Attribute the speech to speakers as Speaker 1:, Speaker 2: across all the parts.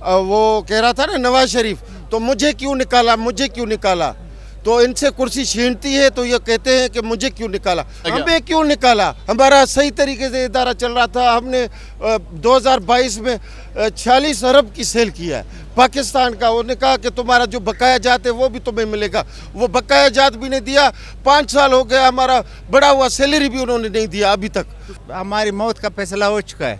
Speaker 1: वो कह रहा था ना नवाज शरीफ, तो मुझे क्यों निकाला, तो इनसे कुर्सी छीनती है तो ये कहते हैं कि मुझे क्यों निकाला, हमें क्यों निकाला। हमारा सही तरीके से इदारा चल रहा था, हमने 2022 में 46 अरब की सेल किया है पाकिस्तान का। उन्होंने कहा कि तुम्हारा जो बकाया जात है वो भी तुम्हें मिलेगा, वो बकाया जात भी नहीं दिया। 5 साल हो गया, हमारा बढ़ा हुआ सैलरी भी उन्होंने नहीं दिया अभी तक।
Speaker 2: हमारी मौत का फैसला हो चुका है,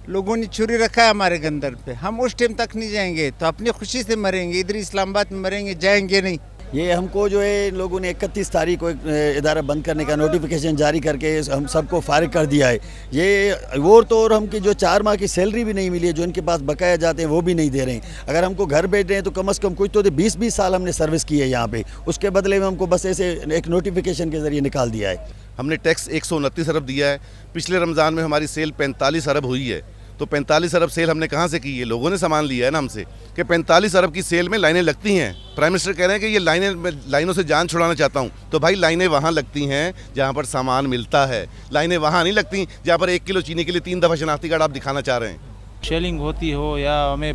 Speaker 2: लोगों ने छुरी रखा है हमारे गंदर पे, हम उस टाइम तक नहीं जाएंगे तो अपनी खुशी से मरेंगे, इधर इस्लामाबाद में मरेंगे, जाएंगे नहीं।
Speaker 3: ये हमको जो है लोगों ने 31 तारीख को इदारा बंद करने का नोटिफिकेशन जारी करके हम सबको फारिग कर दिया है। ये और हमकी जो 4 माह की सैलरी भी नहीं मिली है, जो इनके पास बकाया जाते हैं वो भी नहीं दे रहे हैं। अगर हमको घर बैठ रहे हैं तो कम से कम कुछ तो 20-20 साल हमने सर्विस की है यहाँ पे, उसके बदले में हमको बस ऐसे एक नोटिफिकेशन के ज़रिए निकाल दिया है।
Speaker 4: हमने टैक्स 129 अरब दिया है। पिछले रमज़ान में हमारी सेल 45 अरब हुई है, तो 45 अरब सेल हमने कहाँ से की है? लोगों ने सामान लिया है ना हमसे, कि 45 अरब की सेल में लाइनें लगती हैं। प्राइम मिनिस्टर कह रहे हैं कि ये लाइनों से जान छुड़ाना चाहता हूँ, तो भाई लाइनें वहाँ लगती हैं जहाँ पर सामान मिलता है, लाइनें वहाँ नहीं लगती जहाँ पर 1 किलो चीनी के लिए 3 दफ़ा शनाख्ती कार्ड आप दिखाना चाह रहे हैं।
Speaker 5: शेलिंग होती हो या हमें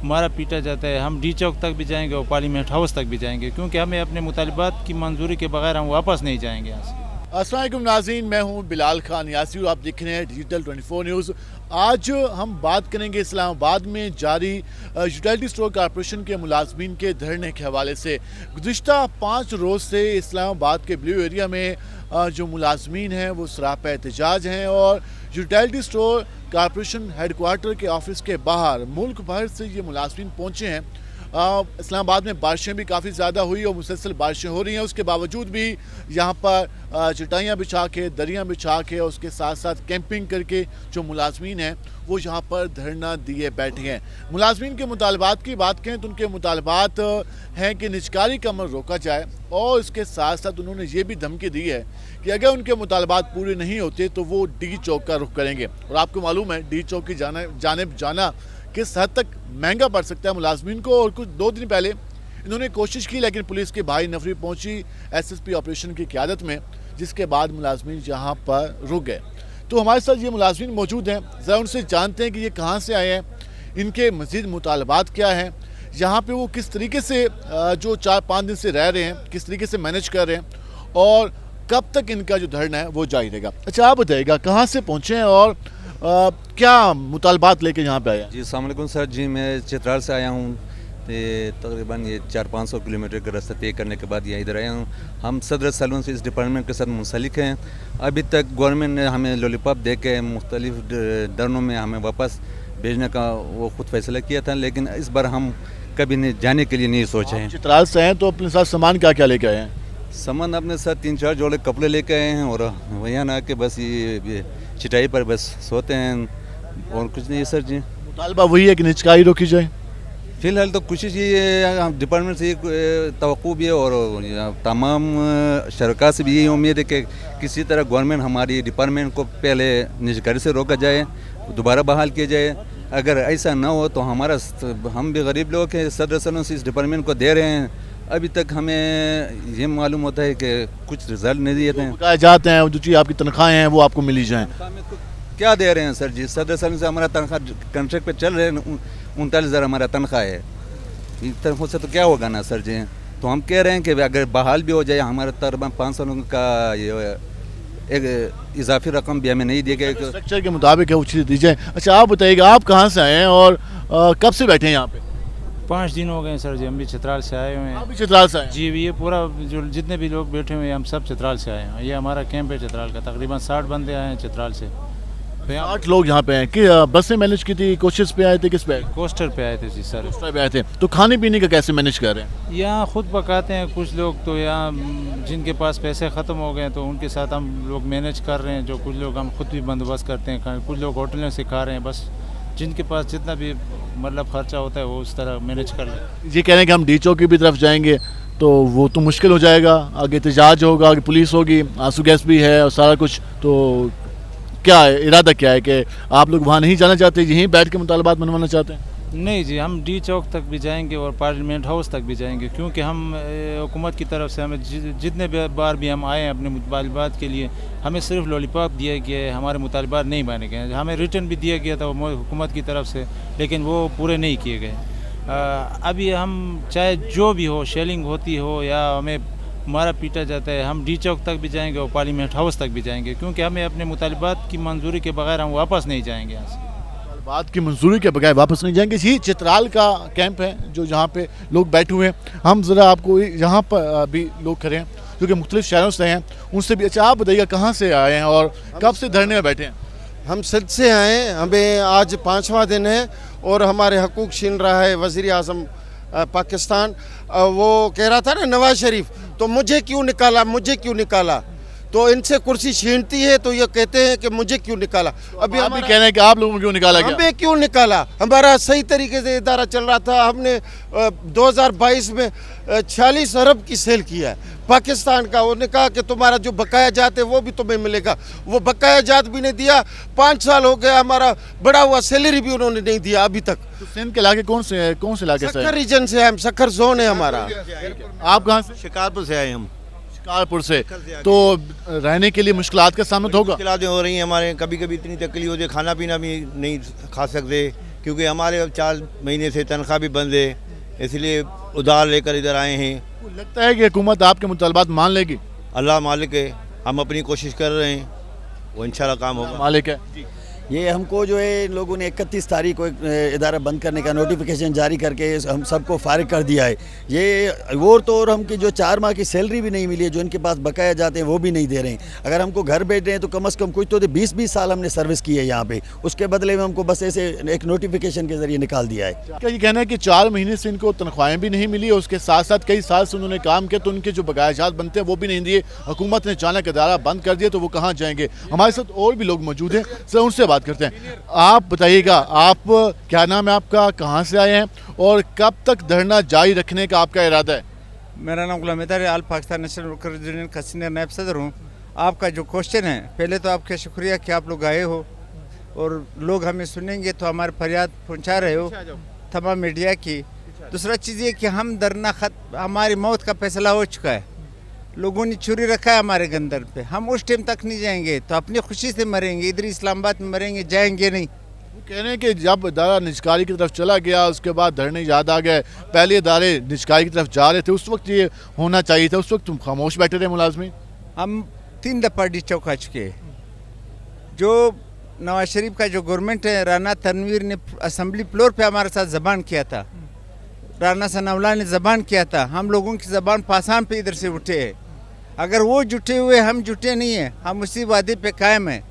Speaker 5: मारा पीटा जाता है, हम डी चौक तक भी जाएंगे और पार्लियामेंट हाउस तक भी जाएंगे, क्योंकि हमें अपने मुतालिबात की मंजूरी के बगैर हम वापस नहीं जाएंगे यहाँ से।
Speaker 6: अस्सलाम वालेकुम नाज़रीन, मैं हूं बिलाल खान यासी और आप देख रहे हैं डिजिटल 24 न्यूज़। आज हम बात करेंगे इस्लामाबाद में जारी यूटिलिटी स्टोर कॉरपोरेशन के मुलाजमीन के धरने के हवाले से। गुज़िश्ता 5 रोज़ से इस्लामाबाद के ब्लू एरिया में जो मुलाजमीन हैं वो सरापा एहतजाज हैं और यूटिलिटी स्टोर कॉरपोरेशन हेडक्वार्टर के ऑफिस के बाहर मुल्क भर से ये मुलाजमीन पहुँचे हैं। इस्लामाबाद में बारिशें भी काफ़ी ज़्यादा हुई और मुसलसल बारिशें हो रही हैं, उसके बावजूद भी यहाँ पर चटाइयाँ बिछा के, दरियाँ बिछा के और उसके साथ साथ कैंपिंग करके जो मुलाजमीन हैं वो यहाँ पर धरना दिए बैठे हैं। मुलाजमीन के मुतालबात की बात करें तो उनके मुतालबात हैं कि निजकारी का अमल रोका जाए और इसके साथ साथ उन्होंने ये भी धमकी दी है कि अगर उनके मुतालबात पूरे नहीं होते तो वो डी चौक का रुख करेंगे। और आपको मालूम है डी चौक की जानिब जाना किस हद तक महंगा पड़ सकता है मुलाजमीन को। और कुछ 2 दिन पहले इन्होंने कोशिश की, लेकिन पुलिस की भारी नफरी पहुंची एसएसपी ऑपरेशन की क़यादत में, जिसके बाद मुलाजमीन यहाँ पर रुक गए। तो हमारे साथ ये मुलाजमीन मौजूद हैं, ज़रा उनसे जानते हैं कि ये कहाँ से आए हैं, इनके मज़ीद मुतालबात क्या हैं, यहाँ पर वो किस तरीके से जो 4-5 दिन से रह रहे हैं किस तरीके से मैनेज कर रहे हैं और कब तक इनका जो धरना है वो जारी रहेगा। अच्छा, आप बताइएगा कहाँ से पहुँचे हैं और क्या मुतालबात लेके यहाँ पे आया?
Speaker 7: जी अस्सलाम वालेकुम सर जी, मैं चित्राल से आया हूँ। तकरीबन ये 400-500 किलोमीटर का रास्ता तय करने के बाद यहाँ इधर आया हूँ। हम सदर सैलून से इस डिपार्टमेंट के साथ मुंसलिक हैं। अभी तक गवर्नमेंट ने हमें लॉलीपॉप दे के मुख्तलिफ धरनों में हमें वापस भेजने का वो खुद फैसला किया था, लेकिन इस बार हम कभी नहीं जाने के लिए नहीं सोचे हैं।
Speaker 6: चित्राल से हैं तो अपने साथ सामान क्या क्या लेके आए हैं?
Speaker 7: सामान अपने साथ 3-4 जोड़े कपड़े लेके आए हैं और वहाँ ना के बस ये चिटाई पर बस सोते हैं और कुछ नहीं है सर जी।
Speaker 6: मुतालबा वही है कि निजकारी रोकी जाए।
Speaker 7: फ़िलहाल तो कोशिश ये डिपार्टमेंट से तवक्को भी है और तमाम शरका से भी यही उम्मीद है कि किसी तरह गवर्नमेंट हमारी डिपार्टमेंट को पहले निजकारी से रोका जाए, दोबारा बहाल किया जाए। अगर ऐसा ना हो तो हम भी गरीब लोग हैं, सदर सैलून से इस डिपार्टमेंट को दे रहे हैं, अभी तक हमें ये मालूम होता है कि कुछ रिजल्ट नहीं देते हैं।
Speaker 6: बकाया जाते हैं, जो चीज़ आपकी तनख्वाहें हैं वो आपको मिली जाएँ।
Speaker 7: क्या दे रहे हैं सर जी? सदर सैलून से हमारा तनख्वाह कॉन्ट्रैक्ट पे चल रहे हैं, 39,000 हमारा तनख्वाह है। इस तरह से तो क्या होगा ना सर जी। तो हम कह रहे हैं कि अगर बहाल भी हो जाए, हमारा तकरीबन 500 का ये एक इजाफी रकम भी हमें नहीं दी गई,
Speaker 6: स्ट्रक्चर के मुताबिक है वो चीज़ दी जाए। अच्छा, आप बताइएगा आप कहाँ से आए हैं और कब से बैठे हैं यहाँ पे?
Speaker 5: 5 दिन हो गए सर जी, हम भी चित्राल से आए हुए हैं।
Speaker 6: आप भी चित्राल से आए?
Speaker 5: जी, ये पूरा जो जितने भी लोग बैठे हुए हैं हम सब चित्राल से आए हैं। ये हमारा कैंप है चित्राल का, तकरीबन 60 बंदे आए हैं चित्राल से।
Speaker 6: 8 लोग यहाँ पे हैं कि बस से मैनेज की थी, कोशिश पे आए थे, किस पे?
Speaker 5: कोस्टर पे आए थे जी सर।
Speaker 6: कोस्टर पे आए थे। तो खाने पीने का कैसे मैनेज कर रहे हैं?
Speaker 5: यहाँ खुद पकाते हैं कुछ लोग, तो यहाँ जिनके पास पैसे ख़त्म हो गए तो उनके साथ हम लोग मैनेज कर रहे हैं। जो कुछ लोग हम खुद भी बंदोबस्त करते हैं, कुछ लोग होटलों से खा रहे हैं। बस जिनके पास जितना भी मतलब खर्चा होता है वो उस तरह मैनेज कर लें।
Speaker 6: ये कह रहे हैं कि हम डी चौक की तरफ जाएंगे तो वो तो मुश्किल हो जाएगा, आगे एहतजाज होगा, आगे पुलिस होगी, आंसू गैस भी है और सारा कुछ। तो क्या है इरादा, क्या है कि आप लोग वहाँ नहीं जाना चाहते, यहीं बैठ के मुतालबात मनवाना चाहते हैं?
Speaker 5: नहीं जी, हम डी चौक तक भी जाएंगे और पार्लियामेंट हाउस तक भी जाएंगे, क्योंकि हम हुकूमत की तरफ से हमें जितने बार भी हम आए हैं अपने मुतालबात के लिए, हमें सिर्फ लॉलीपॉप दिया गया है, हमारे मुतालबात नहीं माने गए हैं। हमें रिटर्न भी दिया गया था हुकूमत की तरफ से, लेकिन वो पूरे नहीं किए गए। अभी हम चाहे जो भी हो, शेलिंग होती हो या हमें मारा पीटा जाता है, हम डी चौक तक भी जाएंगे और पार्लियामेंट हाउस तक भी जाएंगे, क्योंकि हमें अपने मुतालबात की मंजूरी के बगैर हम वापस नहीं जाएंगे यहाँ से।
Speaker 6: बात की मंजूरी के बगैर वापस नहीं जाएंगे। ये चित्राल का कैंप है जो जहाँ पे लोग बैठे हुए हैं। हम ज़रा आपको यहाँ पर भी लोग खड़े हैं जो कि मुख्तलिफ शहरों से हैं, उनसे भी। अच्छा, आप बताइएगा कहाँ से आए हैं और कब से धरने में बैठे हैं?
Speaker 1: हम सिंध से आए, हमें आज 5वां दिन है और हमारे हकूक़ छीन रहा है वज़ीर आज़म पाकिस्तान। वो कह रहा था ना नवाज शरीफ, तो मुझे क्यों निकाला, मुझे क्यों निकाला, तो इनसे कुर्सी छीनती है तो ये कहते हैं कि मुझे क्यों निकाला।
Speaker 6: अभी आप भी कह रहे हैं कि आप लोगों को क्यों निकाला गया?
Speaker 1: हमें क्यों निकाला? हमारा सही तरीके से इदारा चल रहा था। हमने 2022 में 46 अरब की सेल किया है पाकिस्तान का। उन्होंने कहा कि तुम्हारा जो बकाया जात है वो भी तुम्हें मिलेगा, वो बकाया जात भी नहीं दिया। 5 साल हो गया, हमारा बढ़ा हुआ सैलरी भी उन्होंने नहीं दिया अभी तक।
Speaker 6: तो सिंध के इलाके कौन से इलाके से?
Speaker 1: सक्खर रीजन से हम, सक्खर जोन है हमारा।
Speaker 6: आप कहाँ से?
Speaker 8: शिकारपुर से आए हम।
Speaker 6: शिकारपुर से। तो रहने के लिए मुश्किलात का सामना तो होगा?
Speaker 8: मुश्किलातें हो रही हैं हमारे, कभी कभी इतनी तकलीफ होती है, खाना पीना भी नहीं खा सकते, क्योंकि हमारे अब 4 महीने से तनख्वाह भी बंद है, इसलिए उधार लेकर इधर आए हैं।
Speaker 6: लगता है कि हुकूमत आपके मुतालबात मान लेगी?
Speaker 8: अल्लाह मालिक है, हम अपनी कोशिश कर रहे हैं, वो इंशाल्लाह काम होगा।
Speaker 6: मालिक है।
Speaker 3: ये हमको जो है इन लोगों ने 31 तारीख को एक इदारा बंद करने का नोटिफिकेशन जारी करके हम सबको फारिग कर दिया है। ये वो तो और हमकी जो 4 माह की सैलरी भी नहीं मिली है, जो इनके पास बकाया जाते हैं वो भी नहीं दे रहे हैं। अगर हमको घर बैठ रहे हैं तो कम से कम कुछ तो 20-20 साल हमने सर्विस की है यहाँ पे, उसके बदले में हमको बस ऐसे एक नोटिफिकेशन के ज़रिए निकाल दिया है।
Speaker 6: क्या ये कहना है कि 4 महीने से इनको तनख्वाहें भी नहीं मिली, उसके साथ साथ कई साल से उन्होंने काम किया तो उनके जो बकायाजात बनते हैं वो भी नहीं दिए, हुकूमत ने अचानक इदारा बंद कर दिया, तो वो कहाँ जाएंगे? हमारे साथ और भी लोग मौजूद हैं, सर उनसे बात करते हैं। आप बताइएगा, आप क्या नाम है आपका, कहाँ से आए हैं और कब तक धरना जारी रखने का आपका इरादा है?
Speaker 2: मेरा नाम गुलाम हैदर है, आल पाकिस्तान नेशनल वर्कर्स यूनियन का सीनियर नायब सदर हूँ। आपका जो क्वेश्चन है, पहले तो आपका शुक्रिया कि आप लोग आए हो और लोग हमें सुनेंगे तो हमारे फरियाद पहुँचा रहे हो तमाम मीडिया की। दूसरा चीज़ ये कि हम धरना हमारी मौत का फैसला हो चुका है, लोगों ने छुरी रखा है हमारे गंदर पे, हम उस टाइम तक नहीं जाएंगे, तो अपनी खुशी से मरेंगे, इधर इस्लामाबाद में मरेंगे, जाएंगे नहीं।
Speaker 6: वो कह रहे हैं कि जब इदारा निजकारी की तरफ चला गया उसके बाद धरने याद आ गए, पहले इदारे निजकारी की तरफ जा रहे थे, उस वक्त ये होना चाहिए था, उस वक्त तुम खामोश बैठे रहे मुलाजमीन।
Speaker 2: हम 3 दफ़ा डी चौक आ चुके हैं। जो नवाज शरीफ का जो गवर्नमेंट है, राना तनवीर ने असम्बली फ्लोर पे हमारे साथ ज़बान किया था, राना सनाउल्लाह ने ज़बान किया था, हम लोगों की ज़बान पासान पे इधर से उठे हैं। अगर वो जुटे हुए, हम जुटे नहीं हैं, हम उसी वादे पे कायम हैं।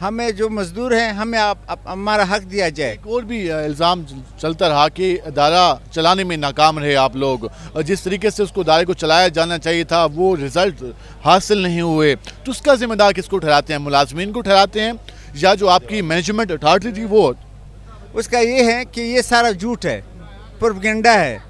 Speaker 2: हमें जो मजदूर हैं, हमें हमारा हक दिया जाए।
Speaker 6: एक और भी इल्ज़ाम चलता रहा कि इदारा चलाने में नाकाम रहे आप लोग, और जिस तरीके से उसको इदारे को चलाया जाना चाहिए था वो रिज़ल्ट हासिल नहीं हुए, तो उसका ज़िम्मेदार किसको ठहराते हैं? मुलाजमीन को ठहराते हैं या जो आपकी मैनेजमेंट अथॉरिटी थी वो?
Speaker 2: उसका ये है कि ये सारा झूठ है, प्रोपेगेंडा है।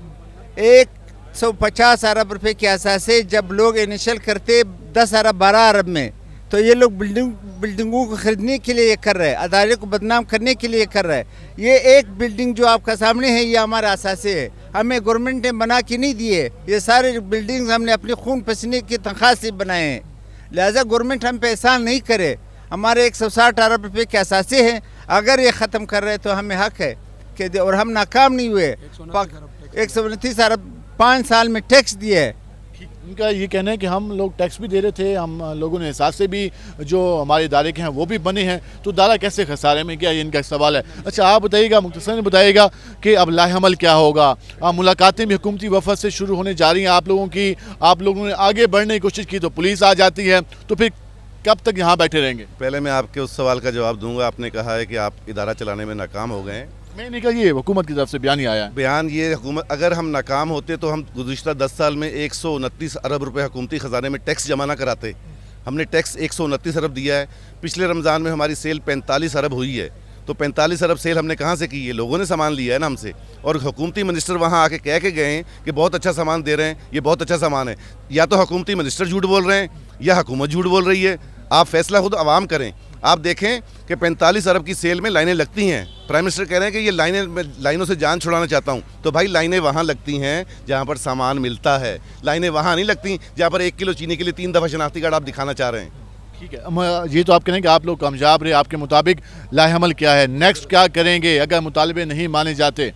Speaker 2: 150 अरब रुपए के असास से जब लोग इनिशियल करते 10 अरब 12 अरब में, तो ये लोग बिल्डिंगों को ख़रीदने के लिए ये कर रहे हैं, अदारे को बदनाम करने के लिए कर रहे हैं। ये एक बिल्डिंग जो आपका सामने है, ये हमारा असासे है, हमें गवर्नमेंट ने बना के नहीं दिए। ये सारे बिल्डिंग्स हमने अपने खून पसीने की तनख्वाह से बनाए हैं, लिहाजा गवर्नमेंट हम पे एहसान नहीं करे। हमारे 160 अरब रुपये के असासे हैं, अगर ये ख़त्म कर रहे तो हमें हक है कि, और हम नाकाम नहीं हुए। 129 अरब 5 साल में टैक्स दिए है।
Speaker 6: इनका ये कहना है कि हम लोग टैक्स भी दे रहे थे, हम लोगों ने एहसास से भी जो हमारे इदारे के हैं वो भी बने हैं, तो इदारा कैसे खसारे में गया, ये इनका सवाल है। अच्छा, आप बताइएगा, मुख्तसर बताइएगा कि अब लाहेअमल क्या होगा? मुलाकातें भी हुकूमती वफद से शुरू होने जा रही हैं आप लोगों की, आप लोगों ने आगे बढ़ने की कोशिश की तो पुलिस आ जाती है, तो फिर कब तक यहाँ बैठे रहेंगे?
Speaker 4: पहले मैं आपके उस सवाल का जवाब दूंगा। आपने कहा है कि आप इदारा चलाने में नाकाम हो गए हैं।
Speaker 6: मैंने कहा ये हुकूमत की तरफ से बयान ही आया है।
Speaker 4: बयान ये हुकूमत, अगर हम नाकाम होते तो हम गुज़िश्ता 10 साल में 129 अरब रुपए हुकूमती ख़जाने में टैक्स जमा ना कराते। हमने टैक्स 129 अरब दिया है। पिछले रमज़ान में हमारी सेल 45 अरब हुई है, तो 45 अरब सेल हमने कहाँ से की है? लोगों ने सामान लिया है ना हमसे, और हुकूमती मिनिस्टर वहाँ आके कह के गए हैं कि बहुत अच्छा सामान दे रहे हैं, ये बहुत अच्छा सामान है। या तो हुकूमती मिनिस्टर झूठ बोल रहे हैं या हुकूमत झूठ बोल रही है। आप फैसला खुद आवाम करें। آپ دیکھیں کہ 45 ارب کی سیل میں لائنیں لگتی ہیں. پرائم منسٹر کہہ رہے ہیں کہ یہ لائنوں سے جان چھڑانا چاہتا ہوں. تو بھائی لائنیں وہاں لگتی ہیں جہاں پر سامان ملتا ہے, لائنیں وہاں نہیں لگتی جہاں پر 1 کلو چینی کے لیے 3 دفعہ شناختی کارڈ آپ دکھانا چاہ رہے ہیں.
Speaker 6: ٹھیک ہے, یہ تو آپ کہیں کہ آپ لوگ کامیاب رہے, آپ کے مطابق لائحہ عمل کیا ہے, نیکسٹ کیا کریں گے اگر مطالبے نہیں مانے جاتے؟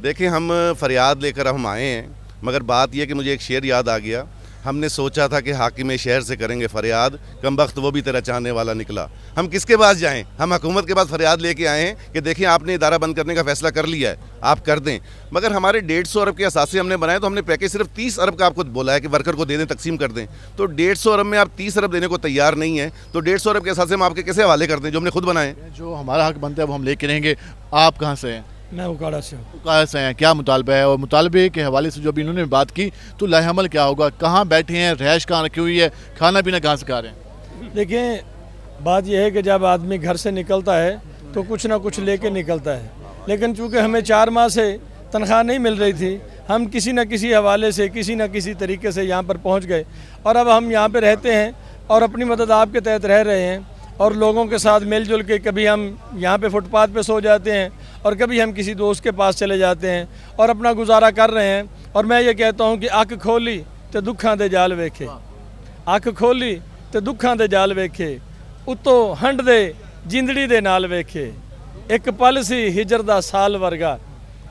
Speaker 4: دیکھیں ہم فریاد لے کر ہم آئے ہیں, مگر بات یہ کہ مجھے ایک شعر یاد آ گیا. ہم نے سوچا تھا کہ حاکم شہر سے کریں گے فریاد, کم بخت وہ بھی تیرا چاہنے والا نکلا. ہم کس کے پاس جائیں؟ ہم حکومت کے پاس فریاد لے کے آئے ہیں کہ دیکھیں آپ نے ادارہ بند کرنے کا فیصلہ کر لیا ہے, آپ کر دیں. مگر ہمارے 150 ارب کے اثاثے ہم نے بنائے, تو ہم نے پیکیج صرف 30 ارب کا آپ کو بولا ہے کہ ورکر کو دے دیں, تقسیم کر دیں. تو 150 ارب میں آپ 30 ارب دینے کو تیار نہیں ہیں, تو 150 ارب کے اثاثے ہم آپ کے کیسے حوالے کر دیں جو ہم نے خود بنائے ہیں؟
Speaker 6: جو ہمارا حق بنتا ہے وہ ہم لے کے رہیں گے. آپ کہاں سے ہیں؟
Speaker 9: میں اکاڑا سے ہوں.
Speaker 6: اکاڑا سے ہیں. کیا مطالبہ ہے, اور مطالبے کے حوالے سے جو ابھی انہوں نے بات کی تو لائحہ عمل کیا ہوگا؟ کہاں بیٹھے ہیں, رہائش کہاں رکھی ہوئی ہے, کھانا پینا کہاں سے کھا رہے ہیں؟
Speaker 9: دیکھیں بات یہ ہے کہ جب آدمی گھر سے نکلتا ہے تو کچھ نہ کچھ لے کے نکلتا ہے, لیکن چونکہ ہمیں 4 ماہ سے تنخواہ نہیں مل رہی تھی, ہم کسی نہ کسی حوالے سے کسی نہ کسی طریقے سے یہاں پر پہنچ گئے, اور اب ہم یہاں پہ رہتے ہیں اور اپنی مدد آپ کے تحت رہ رہے ہیں, اور لوگوں کے ساتھ مل جل کے کبھی ہم یہاں پہ فٹ پاتھ پہ سو جاتے ہیں اور کبھی ہم کسی دوست کے پاس چلے جاتے ہیں اور اپنا گزارا کر رہے ہیں. اور میں یہ کہتا ہوں کہ اکھ کھولی تو دکھاں دے جال ویکھے, اکھ کھولی تو دکھاں دے جال ویکھے, اتو ہنڈ دے جندڑی دے نال ویکھے, ایک پل سی ہجر دا سال ورگا,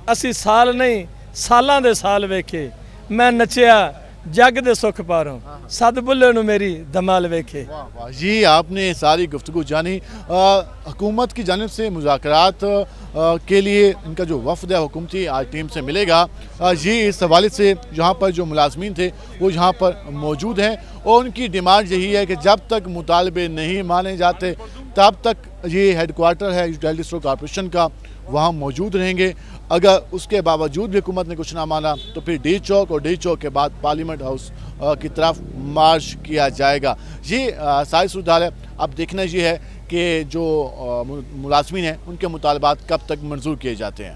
Speaker 9: اسی سال نہیں سالاں دے سال ویکھے, میں نچیا جگ دے سکھ پاروں, سد بلے نو میری دمال ویکھے.
Speaker 6: جی آپ نے ساری گفتگو جانی. حکومت کی جانب سے مذاکرات کے لیے ان کا جو وفد ہے حکومتی آج ٹیم سے ملے گا, جی اس حوالے سے یہاں پر جو ملازمین تھے وہ یہاں پر موجود ہیں, اور ان کی ڈیمانڈ یہی ہے کہ جب تک مطالبے نہیں مانے جاتے تب تک یہ ہیڈ کوارٹر ہے یوٹیلٹی اسٹور کارپوریشن کا, وہاں موجود رہیں گے. اگر اس کے باوجود بھی حکومت نے کچھ نہ مانا تو پھر ڈی چوک, اور ڈی چوک کے بعد پارلیمنٹ ہاؤس کی طرف مارچ کیا جائے گا. جی ساری صورتحال ہے, اب دیکھنا یہ ہے کہ جو ملازمین ہیں ان کے مطالبات کب تک منظور کیے جاتے ہیں.